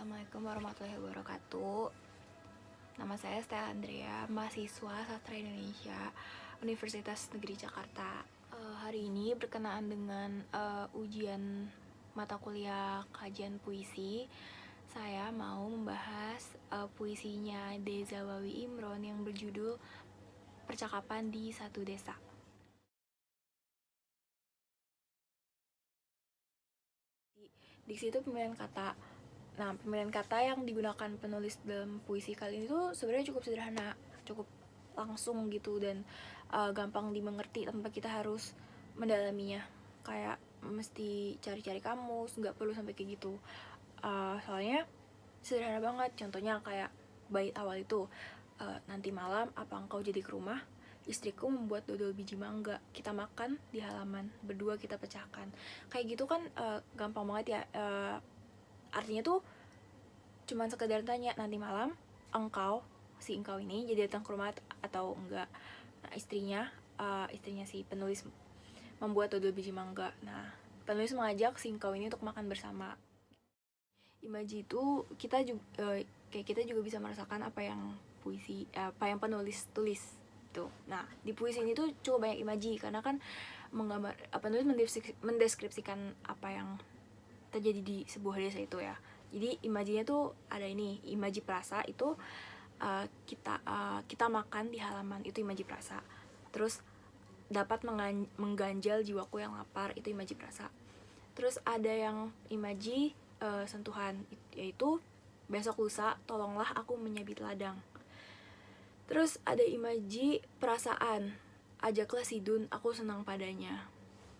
Assalamualaikum warahmatullahi wabarakatuh. Nama saya Stella Andrea, mahasiswa Sastra Indonesia, Universitas Negeri Jakarta. Hari ini berkenaan dengan ujian mata kuliah kajian puisi. Saya mau membahas puisinya Deza Wawi Imron yang berjudul Percakapan di Satu Desa. Diksi itu pemilihan kata. Nah, pemilihan kata yang digunakan penulis dalam puisi kali ini tuh sebenarnya cukup sederhana, cukup langsung gitu, dan gampang dimengerti tanpa kita harus mendalaminya. Kayak mesti cari-cari kamus, nggak perlu sampai kayak gitu. Soalnya sederhana banget. Contohnya kayak bait awal itu, nanti malam apa engkau jadi ke rumah, istriku membuat dodol biji mangga, kita makan di halaman, berdua kita pecahkan. Kayak gitu kan gampang banget ya. Artinya tuh cuman sekedar tanya, nanti malam si engkau ini jadi datang ke rumah atau enggak. Nah, istrinya si penulis membuat dodol biji mangga. Nah, penulis mengajak si engkau ini untuk makan bersama. Imaji itu kita juga kayak kita juga bisa merasakan apa yang penulis tulis tuh. Nah, di puisi ini tuh cukup banyak imaji karena kan penulis mendeskripsikan apa yang terjadi di sebuah desa itu ya. Jadi imajinya tuh ada ini, imaji prasa itu kita makan di halaman, itu imaji prasa. Terus dapat mengganjal jiwaku yang lapar, itu imaji prasa. Terus ada yang imaji sentuhan, yaitu besok lusa tolonglah aku menyabit ladang. Terus ada imaji perasaan, ajaklah si Dun, aku senang padanya.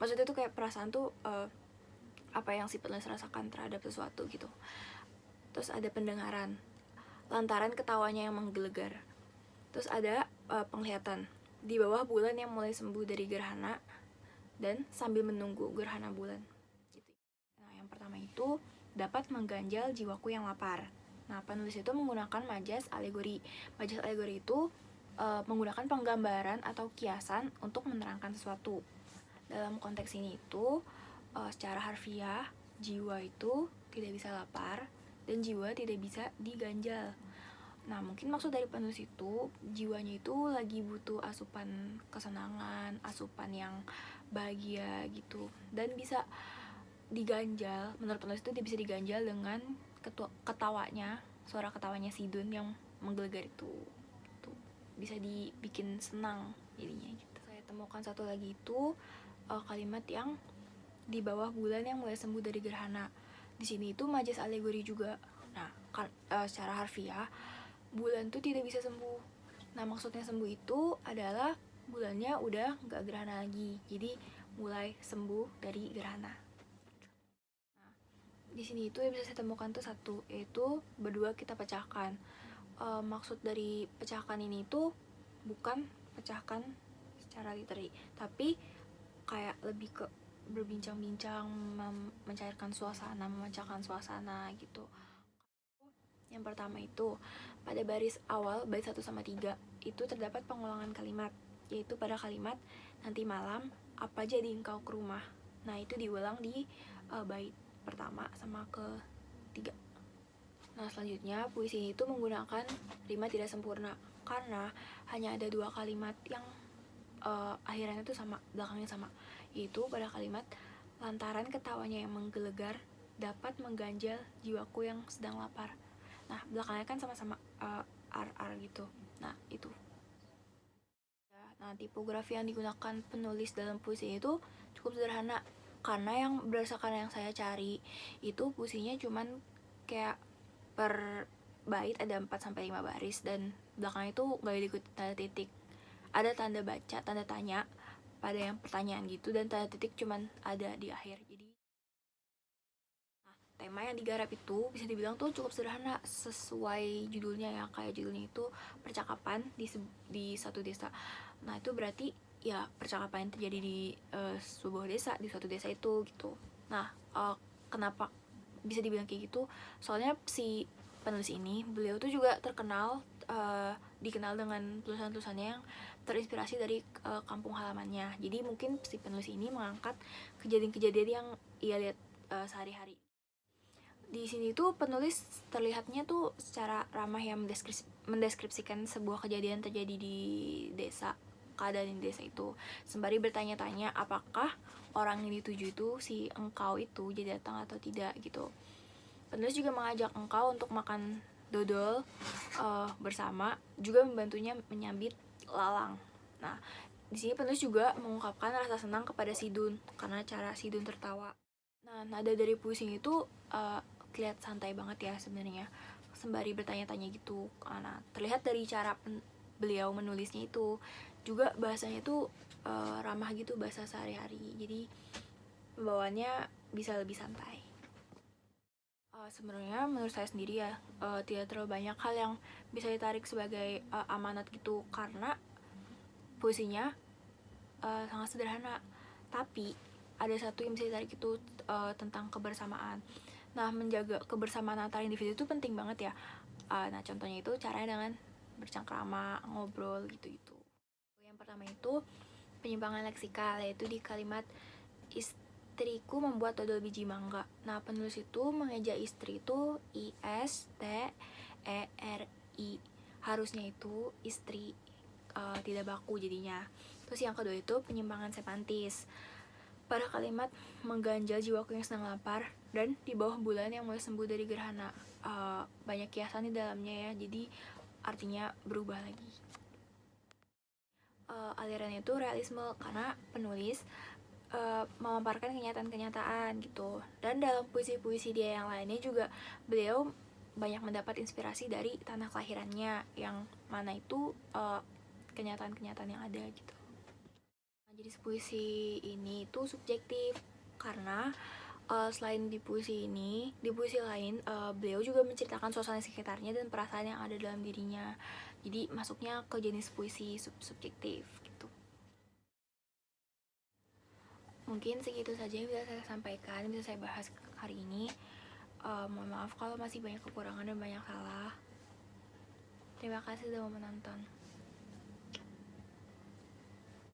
Maksudnya tuh kayak perasaan tuh apa yang si penulis rasakan terhadap sesuatu gitu. Terus ada pendengaran, lantaran ketawanya yang menggelegar. Terus ada penglihatan, di bawah bulan yang mulai sembuh dari gerhana dan sambil menunggu gerhana bulan gitu. Nah, yang pertama itu dapat mengganjal jiwaku yang lapar. Nah, penulis itu menggunakan majas alegori. Majas alegori itu menggunakan penggambaran atau kiasan untuk menerangkan sesuatu. Dalam konteks ini itu secara harfiah, jiwa itu tidak bisa lapar dan jiwa tidak bisa diganjal. Nah, mungkin maksud dari penulis itu, jiwanya itu lagi butuh asupan kesenangan, asupan yang bahagia gitu, dan bisa diganjal. Menurut penulis itu dia bisa diganjal dengan ketawanya, suara ketawanya si Dun yang menggelegar itu. Tuh, bisa dibikin senang jadinya gitu. Saya temukan satu lagi itu kalimat yang di bawah bulan yang mulai sembuh dari gerhana. Di sini itu majas alegori juga. Nah, secara harfiah bulan tuh tidak bisa sembuh. Nah, maksudnya sembuh itu adalah bulannya udah nggak gerhana lagi, jadi mulai sembuh dari gerhana. Nah, di sini itu yang bisa saya temukan tuh satu, yaitu berdua kita pecahkan. Maksud dari pecahkan ini tuh bukan pecahkan secara literally, tapi kayak lebih ke berbincang-bincang, mencairkan suasana, memecahkan suasana gitu. Yang pertama itu, pada baris awal bait 1 sama 3 itu terdapat pengulangan kalimat, yaitu pada kalimat nanti malam apa jadi engkau ke rumah. Nah, itu diulang di bait pertama sama ke-3. Nah, selanjutnya puisi itu menggunakan rima tidak sempurna karena hanya ada 2 kalimat yang akhirannya itu sama, belakangnya sama, yaitu pada kalimat lantaran ketawanya yang menggelegar dapat mengganjal jiwaku yang sedang lapar. Nah, belakangnya kan sama-sama RR gitu. Nah, itu. Nah, tipografi yang digunakan penulis dalam puisi itu cukup sederhana karena yang berdasarkan yang saya cari itu puisinya cuman kayak per bait ada 4-5 baris dan belakangnya itu nggak diikuti tanda titik. Ada tanda baca, tanda tanya pada yang pertanyaan gitu, dan tanda titik cuman ada di akhir. Jadi tema yang digarap itu bisa dibilang tuh cukup sederhana sesuai judulnya ya, kayak judulnya itu percakapan di satu desa. Nah, itu berarti ya percakapan yang terjadi di sebuah desa, di suatu desa itu gitu. Nah, kenapa bisa dibilang kayak gitu? Soalnya si penulis ini, beliau tuh juga dikenal dengan tulisan-tulisannya yang terinspirasi dari kampung halamannya. Jadi mungkin si penulis ini mengangkat kejadian-kejadian yang ia lihat sehari-hari. Di sini tuh penulis terlihatnya tuh secara ramah yang mendeskripsikan sebuah kejadian terjadi di desa, keadaan di desa itu, sembari bertanya-tanya apakah orang yang dituju itu si engkau itu jadi datang atau tidak gitu. Penulis juga mengajak engkau untuk makan dodol bersama, juga membantunya menyambit lalang. Nah, di sini penulis juga mengungkapkan rasa senang kepada Sidun karena cara Sidun tertawa. Nah, nada dari puisi itu terlihat santai banget ya sebenarnya, sembari bertanya-tanya gitu. Nah, terlihat dari cara beliau menulisnya itu juga bahasanya itu ramah gitu, bahasa sehari-hari. Jadi pembawaannya bisa lebih santai. Sebenarnya menurut saya sendiri ya, tidak terlalu banyak hal yang bisa ditarik sebagai amanat gitu, karena puisinya sangat sederhana. Tapi ada satu yang bisa ditarik itu tentang kebersamaan. Nah, menjaga kebersamaan antar individu itu penting banget ya. Nah, contohnya itu caranya dengan bercengkrama, ngobrol gitu-gitu. Yang pertama itu penyimpangan leksikal, yaitu di kalimat istriku membuat dodol biji mangga. Nah, penulis itu mengeja istri itu ISTERI. Harusnya itu istri, tidak baku jadinya. Terus yang kedua itu penyimpangan semantis. Pada kalimat mengganjal jiwaku yang sedang lapar dan di bawah bulan yang mulai sembuh dari gerhana, banyak kiasan di dalamnya ya, jadi artinya berubah lagi. Alirannya itu realisme karena penulis memaparkan kenyataan-kenyataan gitu. Dan dalam puisi-puisi dia yang lainnya juga beliau banyak mendapat inspirasi dari tanah kelahirannya, yang mana itu kenyataan-kenyataan yang ada gitu. Nah, jadi puisi ini tuh subjektif karena selain di puisi ini, di puisi lain beliau juga menceritakan suasana sekitarnya dan perasaan yang ada dalam dirinya. Jadi masuknya ke jenis puisi subjektif gitu. Mungkin segitu saja yang bisa saya sampaikan, bisa saya bahas hari ini. Mohon maaf kalau masih banyak kekurangan dan banyak salah. Terima kasih sudah menonton.